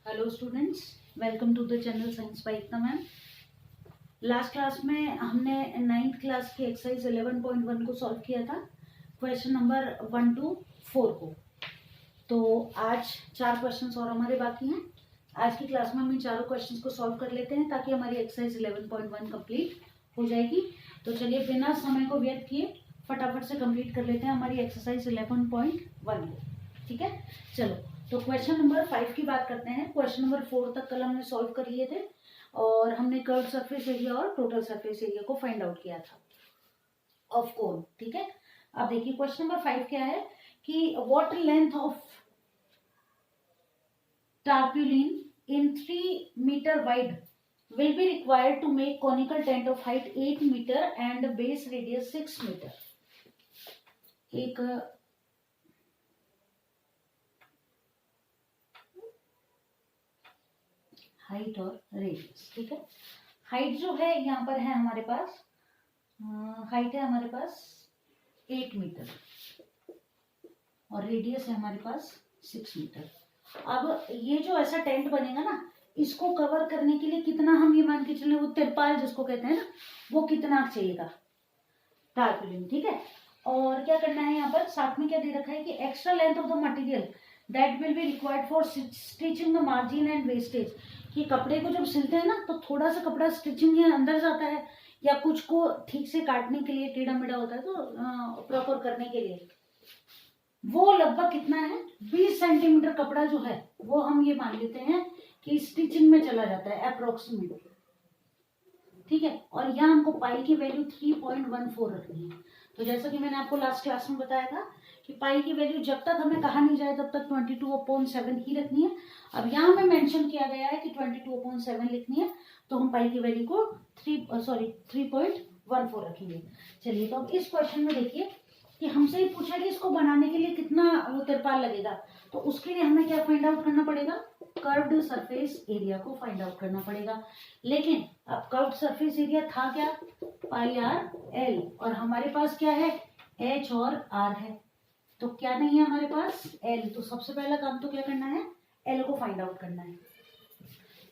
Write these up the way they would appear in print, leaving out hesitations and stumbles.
Hello students, welcome to the channel science by Ekta ma'am. Last class में हमने 9th class की exercise 11.1 को solve किया था, क्वेश्चन नंबर 1 to 4 को। तो आज 4 क्वेश्चंस और हमारे बाकी हैं। आज की क्लास में हम इन चारों क्वेश्चंस को सॉल्व कर लेते हैं ताकि हमारी एक्सरसाइज 11.1 कंप्लीट हो जाएगी। तो चलिए बिना समय को व्यर्थ किए फटाफट से कंप्लीट कर लेते हैं हमारी एक्सरसाइज 11.1 को। ठीक है, चलो तो क्वेश्चन नंबर 5 की बात करते हैं। क्वेश्चन नंबर 4 तक कल हमने सॉल्व कर लिए थे और हमने कर्व सरफेस एरिया और टोटल सरफेस एरिया को फाइंड आउट किया था ऑफ कोन। ठीक है, अब देखिए क्वेश्चन नंबर 5 क्या है कि what length of tarpaulin in 3 metre wide will be required to make conical tent of height 8 meter and base radius 6 meter। एक हाइट और रेडियस, ठीक है। हाइट जो है यहाँ पर है हमारे पास, हाइट है हमारे पास 8 मीटर और रेडियस है हमारे पास 6 मीटर। अब ये जो ऐसा टेंट बनेगा ना, इसको कवर करने के लिए कितना, हम ये मान के चले वो तिरपाल जिसको कहते हैं ना, वो कितना चाहिएगा टार्पुलिन। ठीक है, और क्या करना है यहाँ पर साथ में क्या दे रखा है कि extra length of the material that will be required for stitching the margin and wastage. कि कपड़े को जब सिलते हैं ना तो थोड़ा सा कपड़ा स्टिचिंग के अंदर जाता है या कुछ को ठीक से काटने के लिए टेढ़ा मेढ़ा होता है तो प्रॉपर करने के लिए वो लगभग कितना है 20 सेंटीमीटर कपड़ा जो है वो हम ये मान लेते हैं कि स्टिचिंग में चला जाता है अप्रोक्सीमेट। ठीक है, और यहाँ हमको पाई की वैल्यू 3.14 रखनी है। तो जैसा कि मैंने आपको लास्ट क्लास में बताया था कि पाई की वैल्यू जब तक हमें कहा नहीं जाए तब तक 22/7 ही रखनी है। अब यहाँ में मेंशन किया गया है कि 22/7 लिखनी है, तो हम पाई की वैल्यू को 3.14 रखेंगे। चलिए, तो अब इस क्वेश्चन में देखिए कि हमसे ये पूछा कि इसको बनाने के लिए कितना वो तिरपाल लगेगा, तो उसके लिए हमें क्या फाइंड आउट करना पड़ेगा, कर्व्ड सरफेस एरिया को फाइंड आउट करना पड़ेगा। लेकिन अब कर्व्ड सरफेस एरिया था क्या, पाई आर एल, और हमारे पास क्या है एच और आर है, तो क्या नहीं है हमारे पास एल। तो सबसे पहला काम तो क्या करना है, एल को फाइंड आउट करना है।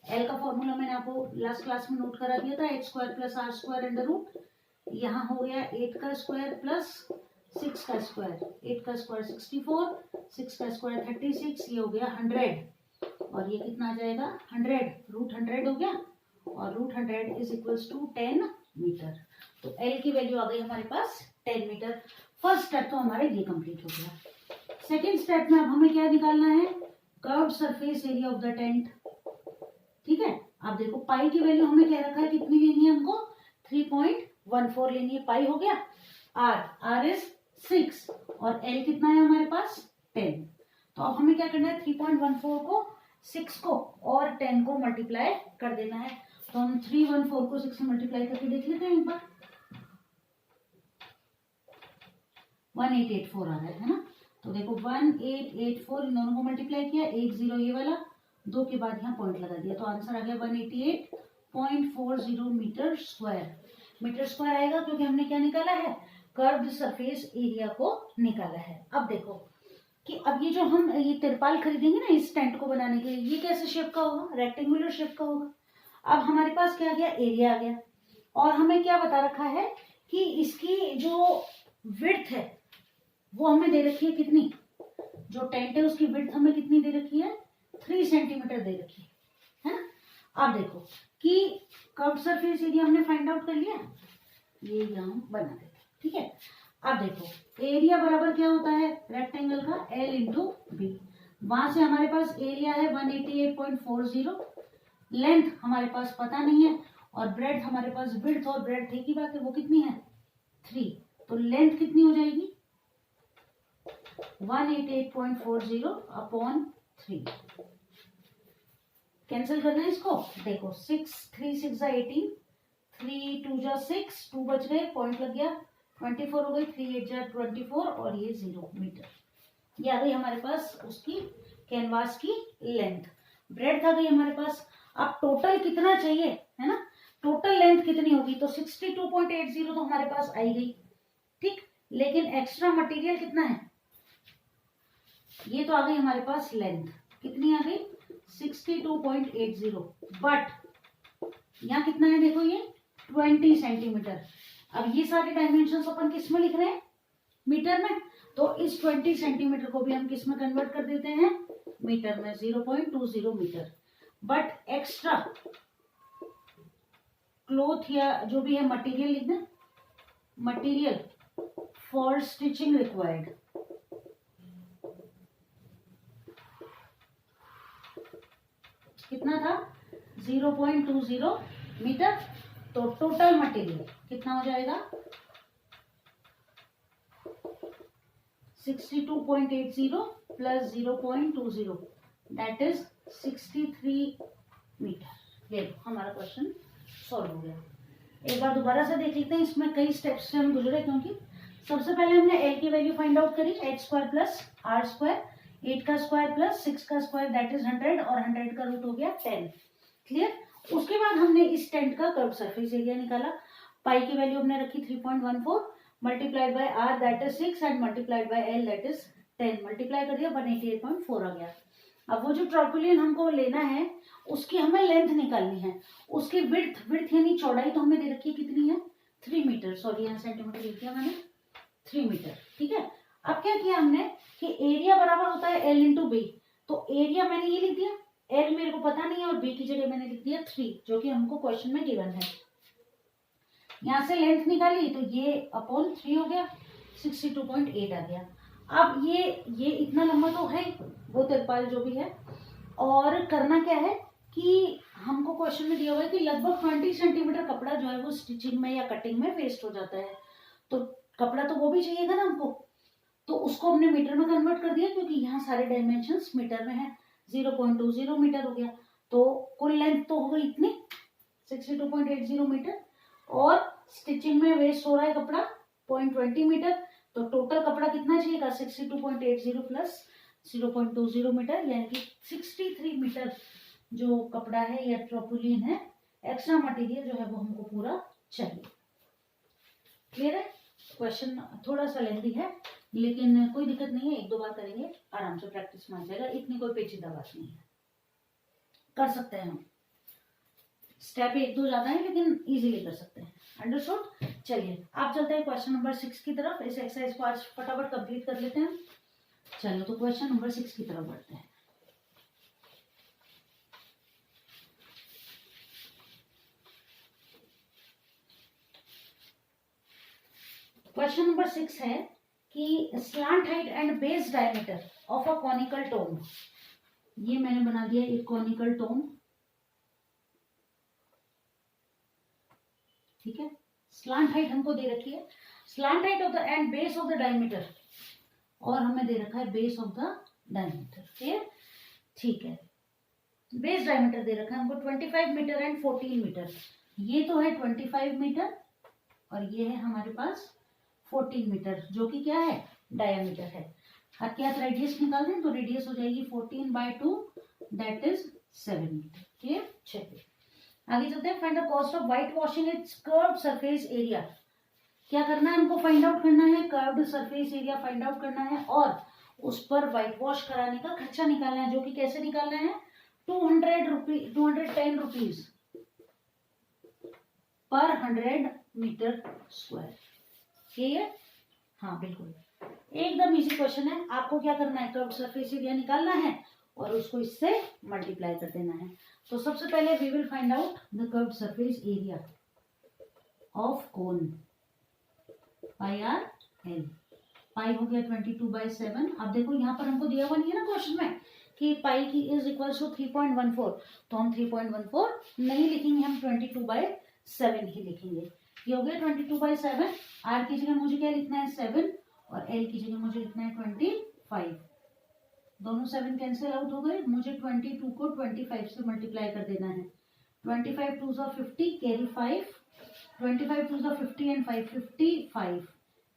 एल का फॉर्मूला मैंने आपको लास्ट क्लास में नोट करा दिया था, h² + r² अंडर रूट, यहाँ हो गया 8 का स्क्वायर प्लस 6 का स्क्वायर, 8 का स्क्वायर 64, 6 का स्क्वायर 36, ये हो गया 100, और ये कितना आ जाएगा 100, रूट 100 हो गया, और root 100 is equals to 10 metre. तो एल की वैल्यू आ गई हमारे पास 10 मीटर। फर्स्ट स्टेप तो हमारे ये कंप्लीट हो गया। सेकेंड स्टेप में अब हमें क्या निकालना है, curved surface area of the tent. ठीक है, अब देखो पाई की वैल्यू हमें क्या रखा है, कितनी लेनी है हमको 3.14 लेनी है। पाई हो गया, आर इज 6 और एल कितना है हमारे पास 10। तो अब हमें क्या करना है, 3.14 को 6 को और 10 को मल्टीप्लाई कर देना है। तो हम 314 को 6 से मल्टीप्लाई करके देख लेते हैं एक बार, 1884 आ रहा है ना। तो देखो 1884, इन दोनों को मल्टीप्लाई किया, 80 ये वाला, 2 के बाद यहाँ पॉइंट लगा दिया, तो आंसर आ गया 188.40 मीटर स्क्वायर। मीटर स्क्वायर आएगा क्योंकि हमने क्या निकाला है, कर्व्ड सरफेस एरिया को निकाला है। अब देखो कि अब ये जो हम ये तिरपाल खरीदेंगे ना इस टेंट को बनाने के लिए, ये कैसे शेप का होगा, रेक्टेंगुलर शेप का होगा। अब हमारे पास क्या आ गया, एरिया आ गया, और हमें क्या बता रखा है कि इसकी जो विड्थ है वो हमें दे रखी है कितनी, जो टेंट है उसकी विड्थ हमें कितनी दे रखी है 3 सेंटीमीटर दे रखी है ना। अब देखो कि कर्व्ड सरफेस एरिया हमने फाइंड आउट कर लिया, ये हम बना देते हैं। ठीक है, अब देखो एरिया बराबर क्या होता है रेक्टेंगल का L इंटू बी। वहां से हमारे पास एरिया है 188.40, लेंथ हमारे पास पता नहीं है, और ब्रेड हमारे पास, विड्थ और ब्रेड ठीक ही बात है, वो कितनी है 3, तो लेंथ कितनी हो जाएगी 188.40 अपॉन 3। कैंसिल करना है इसको, देखो 6 3 6 18, 3 2 6, 2 बच गए, पॉइंट लग गया, 24 हो गई, 3 8 24, और ये 0 मीटर। ये आ गई हमारे पास उसकी कैनवास की लेंथ। ब्रेड आ गई हमारे पास। अब टोटल कितना चाहिए है ना, टोटल लेंथ कितनी होगी, तो 62.80 तो हमारे पास आई गई। ठीक, लेकिन एक्स्ट्रा मटेरियल कितना है, ये तो आ गई हमारे पास लेंथ, कितनी आ गई 62.80, बट यहाँ कितना है देखो, ये 20 सेंटीमीटर। अब ये सारे डायमेंशन अपन किस में लिख रहे हैं, मीटर में, तो इस 20 सेंटीमीटर को भी हम किस में कन्वर्ट कर देते हैं, मीटर में, 0.20 मीटर। बट एक्स्ट्रा क्लोथ या जो भी है मटेरियल लिखना, मटेरियल फॉर स्टिचिंग रिक्वायर्ड, कितना था 0.20 मीटर। तो टोटल मटेरियल कितना हो जाएगा 62.80 प्लस 0.20, दैट इज 63 मीटर। ये हमारा क्वेश्चन सॉल्व हो गया। एक बार दोबारा से देख लेते हैं, इसमें कई स्टेप्स से हम गुजरे, क्योंकि सबसे पहले हमने एल की वैल्यू फाइंड आउट करी, H square plus R square, 8 का स्क्वायर प्लस 6 का स्क्वायर दैट इज 100, और 100 का रूट हो गया 10। क्लियर। उसके बाद हमने इस टेंट का कर्व सरफेस एरिया निकाला। पाई की वैल्यू हमने रखी 3.14 multiplied by R that is 6 and multiplied by L that is 10, multiply कर दिया 188.4 आ गया। अब वो जो ट्राइपोलिन हमको लेना है उसकी हमें लेंथ निकालनी है, उसकी विड्थ यानी चौड़ाई तो हमें दे रखी है, कितनी है 3 मीटर, सॉरी यहाँ सेंटीमीटर लिख दिया मैंने, 3 मीटर। ठीक है। अब क्या किया हमने कि एरिया बराबर होता है एल इंटू बी, तो एरिया मैंने ये लिख दिया, एल मेरे को पता नहीं है और बी की जगह मैंने लिख दिया 3, जो कि हमको क्वेश्चन में गिवन है। यहाँ से लेंथ निकाली तो ये अपॉन 3 हो गया, 62.8 आ गया। अब ये इतना लंबा तो है वो तिरपाल जो भी है, और करना क्या है कि हमको क्वेश्चन में दिया हुआ है कि लगभग 20 सेंटीमीटर कपड़ा जो है वो स्टिचिंग में या कटिंग में वेस्ट हो जाता है, तो कपड़ा तो वो भी चाहिएगा ना हमको, तो उसको हमने मीटर में कन्वर्ट कर दिया, क्योंकि यहाँ सारे डायमेंशंस मीटर में है, 0.20 मीटर हो गया। तो कुल लेंथ तो हो गई इतनी 62.80 मीटर, और स्टिचिंग में वेस्ट हो रहा है कपड़ा 0.20 मीटर, तो टोटल कपड़ा कितना चाहिएगा 62.80 प्लस 0.20 मीटर, यानी कि 63 मीटर जो कपड़ा है या ट्राइपोलिन है, एक्स्ट्रा मटेरियल जो है वो हमको पूरा चाहिए। क्लियर है। क्वेश्चन थोड़ा सा लेंथी है, लेकिन कोई दिक्कत नहीं है, 1-2 बार करेंगे आराम से प्रैक्टिस में आ जाएगा, इतनी कोई पेचीदा बात नहीं है, कर सकते हैं हम। स्टेप 1-2 ज्यादा है लेकिन इजीली कर सकते हैं। अंडरस्टूड। चलिए आप चलते हैं क्वेश्चन नंबर 6 की तरफ। इस एक्सरसाइज को आज फटाफट कंप्लीट कर लेते हैं। चलो तो क्वेश्चन नंबर 6 की तरफ बढ़ते हैं। क्वेश्चन नंबर 6 है कि slant height and base diameter of a conical tone. ये मैंने बना दिया एक कॉनिकल टोन, ठीक है। स्लांट हाइट हमको दे रखी है, slant height of the end base of the diameter, और हमें दे रखा है base of the diameter. Clear. ठीक है। बेस डायमीटर दे रखा है हमको 25 मीटर एंड 14 मीटर। ये तो है 25 मीटर और ये है हमारे पास 14 मीटर, जो कि क्या है डायमीटर है। हाथ के हाथ रेडियस निकाल दें तो रेडियस हो जाएगी 14/2 दैट इज 7 मीटर। क्लियर। चलिए आगे चलते हैं। Find the cost of white washing it's curved surface area. क्या करना है हमको, फाइंड आउट करना है curved surface area find out करना है, और उस पर व्हाइट वॉश कराने का खर्चा निकालना है, जो कि कैसे निकालना है 210 rupees per 100 metre square. Clear. हाँ बिल्कुल एकदम इजी क्वेश्चन है। आपको क्या करना है, कर्व्ड सरफेस एरिया निकालना है और उसको इससे मल्टीप्लाई कर देना है। तो सबसे पहले we will find out the curved surface area of cone. Pi r l, pi हो गया 22/7। अब देखो यहाँ पर हमको दिया हुआ नहीं है ना क्वेश्चन में कि पाई की इज इक्वल टू 3.14, तो हम 3.14 नहीं लिखेंगे, हम 22/7 ही लिखेंगे। ये हो गया 22/7। आर की जगह मुझे क्या लिखना है 7, और एल की जगह मुझे लिखना है 25। दोनों 7 कैंसिल आउट हो गए, मुझे 22 को 25 से मल्टीप्लाई कर देना है। 25 2 50 कैरी 5, 25 2 50 एंड 5 55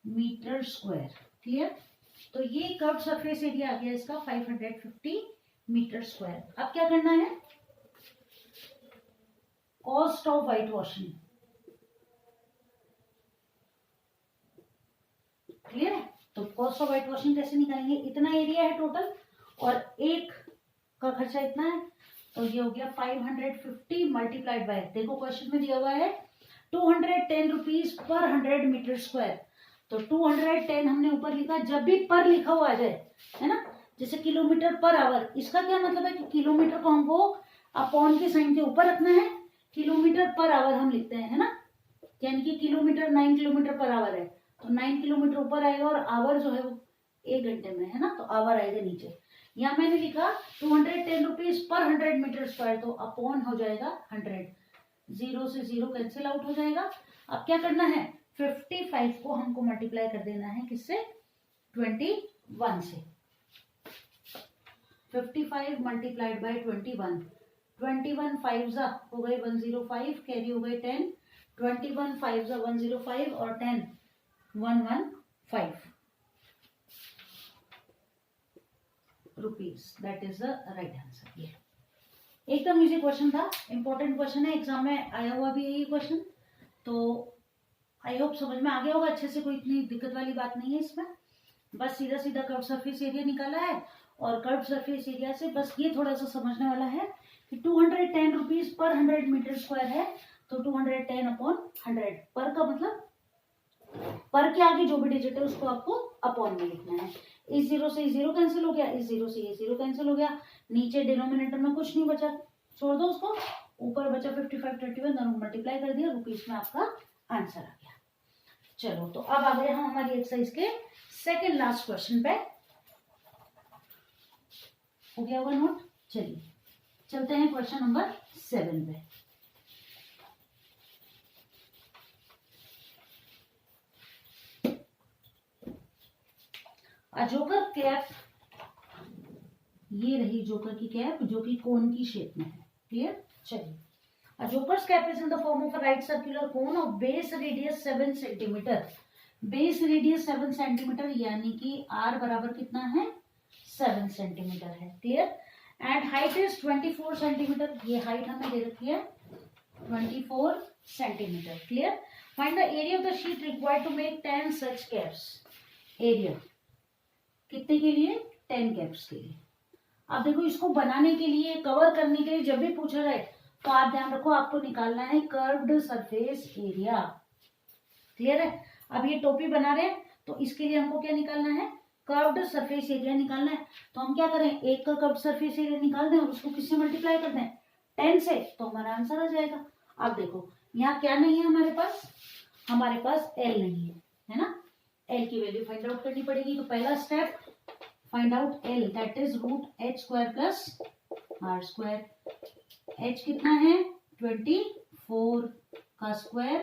मीटर स्क्वायर। क्लियर। तो ये कर्व्ड सरफेस एरिया आ गया इसका 550 मीटर स्क्वायर। अब क्या करना है, cost of white washing. Clear है। तो कॉस्ट ऑफ व्हाइट वॉशिंग कैसे निकालेंगे, इतना एरिया है टोटल और एक का खर्चा इतना है, तो ये हो गया 550 मल्टीप्लाइड बाय, देखो क्वेश्चन में दिया हुआ है 210 रुपीज पर 100 मीटर स्क्वायर। तो 210 हमने ऊपर लिखा, जब भी पर लिखा हुआ आ जाए, है ना, जैसे किलोमीटर पर आवर, इसका क्या मतलब है कि किलोमीटर को हमको अपॉन के साइन के ऊपर रखना है, किलोमीटर पर आवर हम लिखते हैं, है ना, यानी कि किलोमीटर 9 किलोमीटर पर आवर है, तो 9 किलोमीटर ऊपर आएगा और आवर जो है वो 1 घंटे में, है ना, तो आवर आएगा नीचे। यहाँ मैंने लिखा 210 रुपीज पर 100 मीटर स्क्वायर, तो अपॉन हो जाएगा 100, 0 से 0 कैंसिल आउट हो जाएगा। अब क्या करना है, 55 को हमको मल्टीप्लाई कर देना है किससे, 21 से। 55 मल्टीप्लाइड बाय 21, 21 5 जा हो गए 105, कैरी हो गए 10, 21 5 जा 105 और 10 115 rupees, that is the right answer. ये एकदम इजी क्वेश्चन था, इंपॉर्टेंट क्वेश्चन है, एग्जाम में आया हुआ भी है ये क्वेश्चन, तो आई होप समझ में आ गया होगा अच्छे से, कोई इतनी दिक्कत वाली बात नहीं है इसमें। बस सीधा सीधा कर्व सरफेस एरिया निकाला है, और कर्व सरफेस एरिया से बस ये थोड़ा सा समझने वाला है कि 210 रुपीज पर 100 मीटर स्क्वायर है, तो 210 अपॉन 100, पर का मतलब पर के आगे जो भी डिजिट है उसको आपको अपॉन में लिखना है। इस 0 से इस 0 कैंसिल हो गया, इस 0 से ये 0 कैंसिल हो गया, नीचे डिनोमिनेटर में कुछ नहीं बचा, छोड़ दो उसको, ऊपर बचा 55 31, दोनों मल्टीप्लाई कर दिया, रुपीज में आपका आंसर आ गया। चलो तो अब आ गए हम हमारी एक्सरसाइज के सेकंड लास्ट क्वेश्चन पे, हो गया होगा नोट। चलिए चलते हैं क्वेश्चन नंबर 7 पे। जोकर कैप, ये रही जोकर की कैप जो कि कोन की शेप में है, क्लियर। चलिए, A joker's cap is in the form of a right circular cone of base radius 7 centimetre, base radius 7 centimetre, यानी कि r बराबर कितना है 7 सेंटीमीटर है, clear. And height is 24 centimetre, ये हाइट हमें दे रखी है 24 centimetre, clear. Find the area of the sheet required to make 10 such caps, area कितने के लिए, 10 कैप्स के लिए। अब देखो इसको बनाने के लिए, कवर करने के लिए जब भी पूछा जाए तो आप ध्यान रखो आपको निकालना है कर्व्ड सरफेस एरिया, क्लियर है। अब ये टोपी बना रहे हैं तो इसके लिए हमको क्या निकालना है, कर्व्ड सरफेस एरिया निकालना है। तो हम क्या करें, एक का कर्व्ड सरफेस एरिया निकाल दें और उसको किससे मल्टीप्लाई कर दें, 10 से, तो हमारा आंसर आ जाएगा। अब देखो यहाँ क्या नहीं है हमारे पास एल नहीं है ना, एल की वैल्यू फाइंड आउट करनी पड़ेगी। तो पहला step, find out L, that is √h² plus r²। h कितना है 24 का स्क्वायर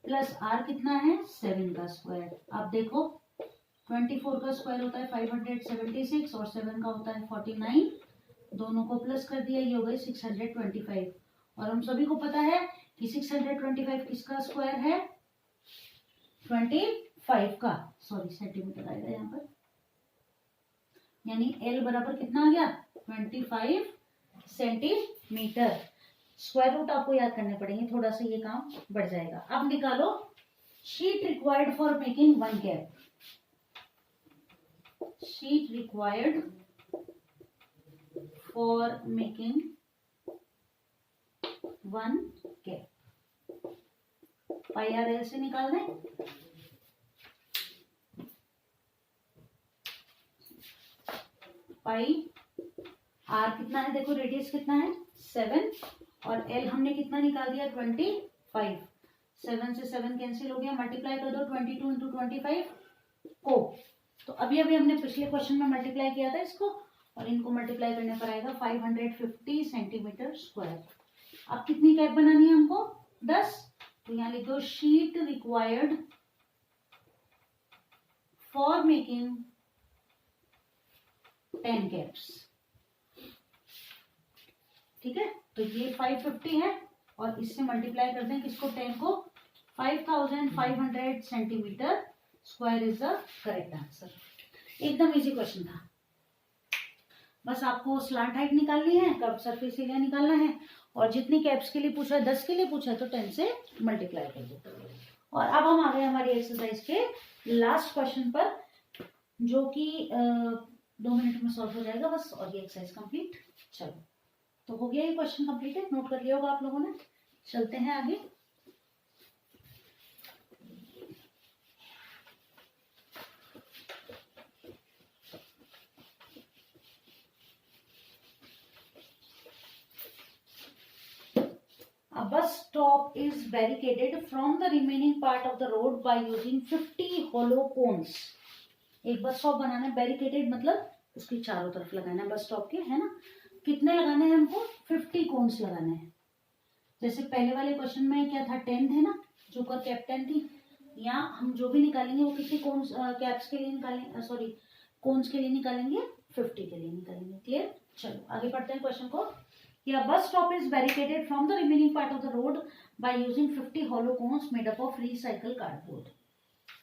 प्लस r कितना है 7 का स्क्वायर। अब देखो 24 का स्क्वायर होता है 576 और 7 का होता है 49, दोनों को प्लस कर दिया, ये हो गए 625। और हम सभी को पता है कि 625 किसका स्क्वायर है, 25 का, सॉरी सेंटीमीटर आएगा यहाँ पर, यानी L बराबर कितना आ गया 25 सेंटीमीटर। स्क्वायर रूट आपको याद करने पड़ेंगे, थोड़ा सा ये काम बढ़ जाएगा। अब निकालो sheet required for making 1 cap, sheet required for making 1 cap, pi r L से निकाल दें। पाई आर कितना है, देखो रेडियस कितना है 7 और एल हमने कितना निकाल दिया 25, 7 से 7 कैंसिल हो गया, मल्टीप्लाई कर दो 22 इंटू 25 को। तो अभी हमने पिछले क्वेश्चन में मल्टीप्लाई किया था इसको, और इनको मल्टीप्लाई करने पर आएगा 550 सेंटीमीटर स्क्वायर। अब कितनी कैप बनानी है हमको 10, तो यहाँ लिख दो sheet required for making 10 caps, ठीक है। तो ये 550 है और इससे मल्टीप्लाई करते हैं किसको 10 को, 5500 centimetre square is the correct answer. एकदम इजी क्वेश्चन था, बस आपको स्लांट हाइट निकालनी है, कर्व सरफेस एरिया निकालना है, और जितनी कैप्स के लिए पूछा है 10 के लिए पूछा है तो 10 से मल्टीप्लाई कर दो। और अब हम आ गए हमारी एक्सरसाइज के लास्ट क्वेश्चन पर, जो कि 2 मिनट में सॉल्व हो जाएगा बस, और ये एक्सरसाइज कंप्लीट। चलो तो हो गया ये क्वेश्चन कंप्लीट है, नोट कर लिया होगा आप लोगों ने। चलते हैं आगे। A bus stop is barricaded from the remaining part of the road by using 50 hollow cones. एक बस स्टॉप बनाना है, बैरिकेडेड मतलब उसकी चारों तरफ लगाना है बस स्टॉप के, है ना। कितने लगाने हैं हमको? 50 कोन्स लगाने हैं। जैसे पहले वाले क्वेश्चन में क्या था, 10 थे ना, जो कर कैप 10 थी। यहाँ हम जो भी निकालेंगे वो कितने कोन्स कैप्स के लिए निकालेंगे, सॉरी कोन्स के लिए निकालेंगे, 50 के लिए निकालेंगे। क्लियर? चलो आगे पढ़ते हैं क्वेश्चन को। A bus stop is barricaded from the remaining part of the road by using 50 hollow cones made up of recycled cardboard.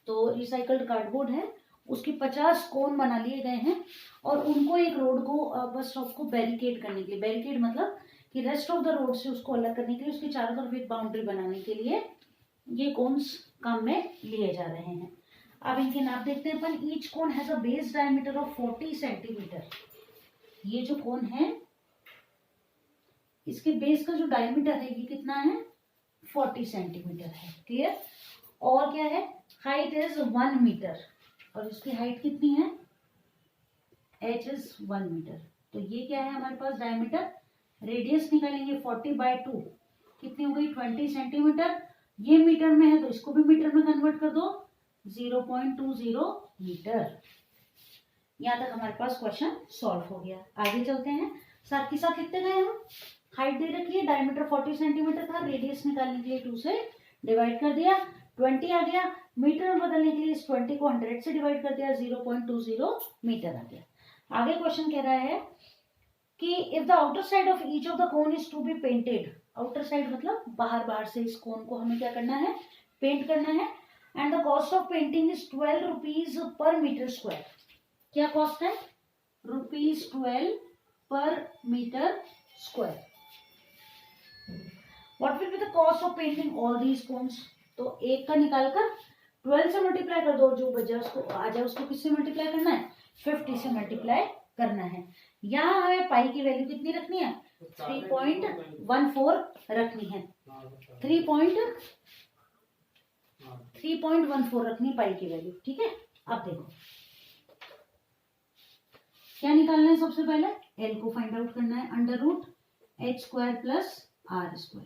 तो रिसाइकल्ड कार्डबोर्ड है, उसके 50 कोन बना लिए गए हैं और उनको एक रोड को बस स्टॉप को बैरिकेड करने के लिए, बैरिकेड मतलब कि रेस्ट ऑफ द रोड से उसको अलग करने के लिए, उसके चारों तरफ एक बाउंड्री बनाने के लिए ये कोन्स काम में लिए जा रहे हैं। अब इनके नाप देखते हैं अपन। Each cone has a base diameter of 40 centimetre. ये जो कोन है इसके बेस का जो डायमीटर है ये कितना है? 40 सेंटीमीटर है। क्लियर? और क्या है? हाइट इज 1 मीटर और इसकी हाइट कितनी है? h is 1 metre. तो ये क्या है हमारे पास? डायमीटर। रेडियस निकालेंगे 40/2, कितनी हो गई? 20 सेंटीमीटर। ये मीटर में है तो इसको भी मीटर में कन्वर्ट कर दो, 0.20 मीटर। यहाँ तक हमारे पास क्वेश्चन सॉल्व हो गया। आगे चलते हैं। साथ के साथ लिखते गए हम। हाइट दे रखी है, डायमीटर 40 सेंटीमीटर था, रेडियस निकालने के लिए 2 से डिवाइड कर दिया, 20 आ गया। मीटर में बदलने के लिए इस 20 को 100 से डिवाइड कर दिया, 0.20 मीटर आ गया। आगे क्वेश्चन कह रहा है कि if the outer side of each of the cone is to be painted, outer side मतलब बाहर बाहर से इस कोन को हमें क्या करना है? पेंट करना है। And the cost of painting is 12 rupees per metre square. क्या कॉस्ट है? ₹12 per metre square. What will be the cost of painting all these cones? तो एक का निकालकर 12 से मल्टीप्लाई कर दो, जो बचा उसको आ जाए उसको किससे मल्टीप्लाई करना है? 50 से मल्टीप्लाई करना है। यहाँ हमें पाई की वैल्यू कितनी रखनी है? 3.14 रखनी है। 3.14 रखनी पाई की वैल्यू। ठीक है, अब देखो क्या निकालना है। सबसे पहले एल को फाइंड आउट करना है। √h² plus r²।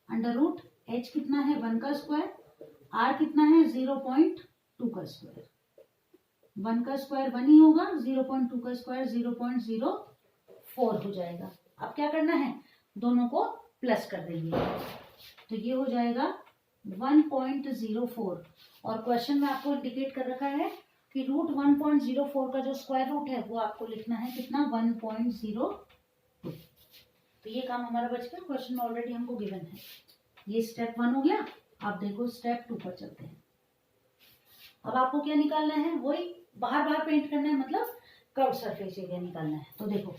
√h कितना है? 1 का स्क्वायर। r कितना है? 0.2 का स्क्वायर। 1 का स्क्वायर 1 ही होगा, 0.2 का स्क्वायर 0.04 हो जाएगा। अब क्या करना है? दोनों को प्लस कर देंगे तो ये हो जाएगा 1.04। और क्वेश्चन में आपको इंडिकेट कर रखा है कि √1.04 का जो स्क्वायर रूट है वो आपको लिखना है कितना? 1.02। तो ये काम हमारा बच गया, क्वेश्चन में ऑलरेडी हमको गिवन है। ये स्टेप 1 हो गया। आप देखो स्टेप 2 पर चलते हैं। अब आपको क्या निकालना है? वही बाहर बाहर पेंट करना है, मतलब कर्व्ड सरफेस एरिया निकालना है। तो देखो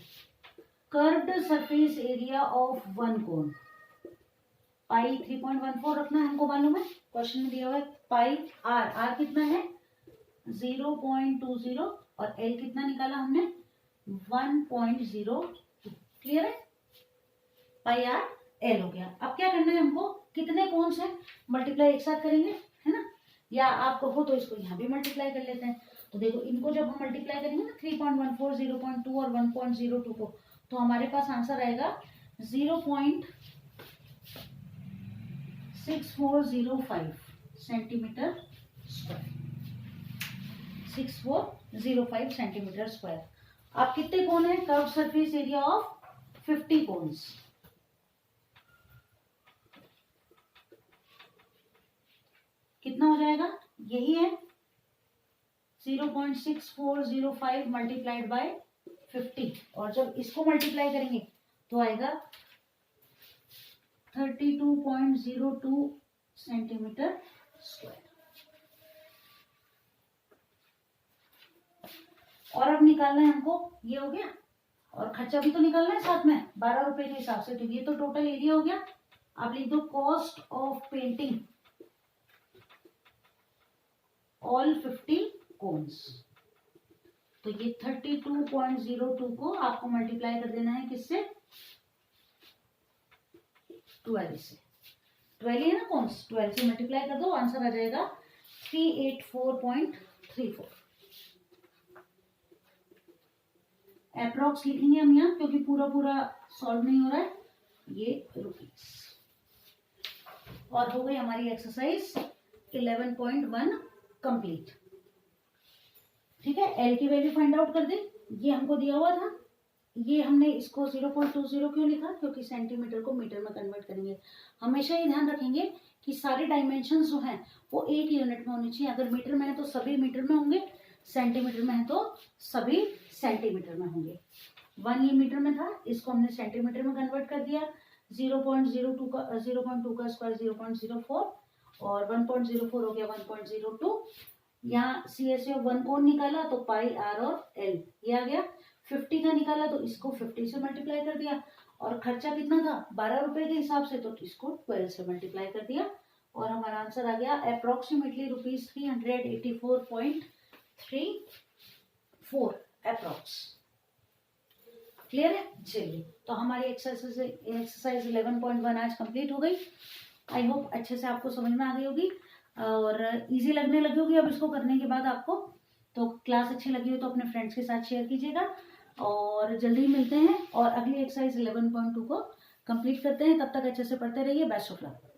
कर्व्ड सरफेस एरिया ऑफ 1 कोन, पाई 3.14 रखना है हमको, मालूम है क्वेश्चन में दिया हुआ है। पाई आर कितना है? 0.20 और एल कितना निकाला हमने? 1.02। क्लियर है? पाई आर एल हो गया। अब क्या करना है हमको? कितने कोन्स हैं मल्टीप्लाई एक साथ करेंगे, है ना। या आप कहो तो इसको यहाँ भी मल्टीप्लाई कर लेते हैं। तो देखो इनको जब हम मल्टीप्लाई करेंगे ना 3.14, 0.2 और 1.02 को, तो हमारे पास आंसर आएगा 0.6405 सेंटीमीटर स्क्वायर। 6405 centimetre square. अब कितने कोन है? Curve surface area of 50 cones. कितना हो जाएगा? यही है 0.6405 मल्टीप्लाइड बाय 50। और जब इसको मल्टीप्लाई करेंगे तो आएगा 32.02 सेंटीमीटर स्क्वायर। और अब निकालना है हमको, ये हो गया, और खर्चा भी तो निकालना है साथ में 12 रुपए के हिसाब से। तो ये तो टोटल एरिया हो गया। अब लिख दो cost of painting all 50 cones. तो ये 32.02 को आपको मल्टीप्लाई कर देना है किससे? 12 से, 12 है ना कौन्स, 12 से मल्टीप्लाई कर दो, आंसर आ जाएगा 384.34। अप्रॉक्स लिखेंगे हम यहाँ क्योंकि पूरा पूरा सॉल्व नहीं हो रहा है, ये रुपीस। और हो गई हमारी एक्सरसाइज 11.1 कंप्लीट। ठीक है, एल की वैल्यू फाइंड आउट कर दे, ये हमको दिया हुआ था, ये हमने इसको 0.20 क्यों लिखा, क्योंकि सेंटीमीटर को मीटर में कन्वर्ट करेंगे। हमेशा ये ध्यान रखेंगे कि सारे डायमेंशंस जो हैं वो एक यूनिट में होनी चाहिए। अगर मीटर में है तो सभी मीटर में होंगे, सेंटीमीटर में है तो सभी सेंटीमीटर में होंगे। 1 ये मीटर में था, इसको हमने सेंटीमीटर में कन्वर्ट कर दिया। 0.02 का 0.2 का स्क्वायर 0.04 और 1.04 हो गया 1.02। यहाँ CSV 1 कौन निकाला तो पाई आर और एल ये आ गया। 50 का निकाला तो इसको 50 से मल्टीप्लाई कर दिया, और खर्चा कितना था 12 रुपए के हिसाब से, तो इसको 12 से मल्टीप्लाई कर दिया, और हमारा आंसर आ गया अप्रोक्सीमेटली ₹384.34 अप्रोक्स। क्लियर है? चलिए, तो हमारी एक्सरसाइज 11.1 आज कंप्लीट हो गई। आई होप अच्छे से आपको समझ में आ गई होगी और इजी लगने लगी होगी अब इसको करने के बाद आपको। तो क्लास अच्छी लगी हो तो अपने फ्रेंड्स के साथ शेयर कीजिएगा, और जल्दी मिलते हैं और अगली एक्सरसाइज 11.2 को कंप्लीट करते हैं। तब तक अच्छे से पढ़ते रहिए। Best of luck.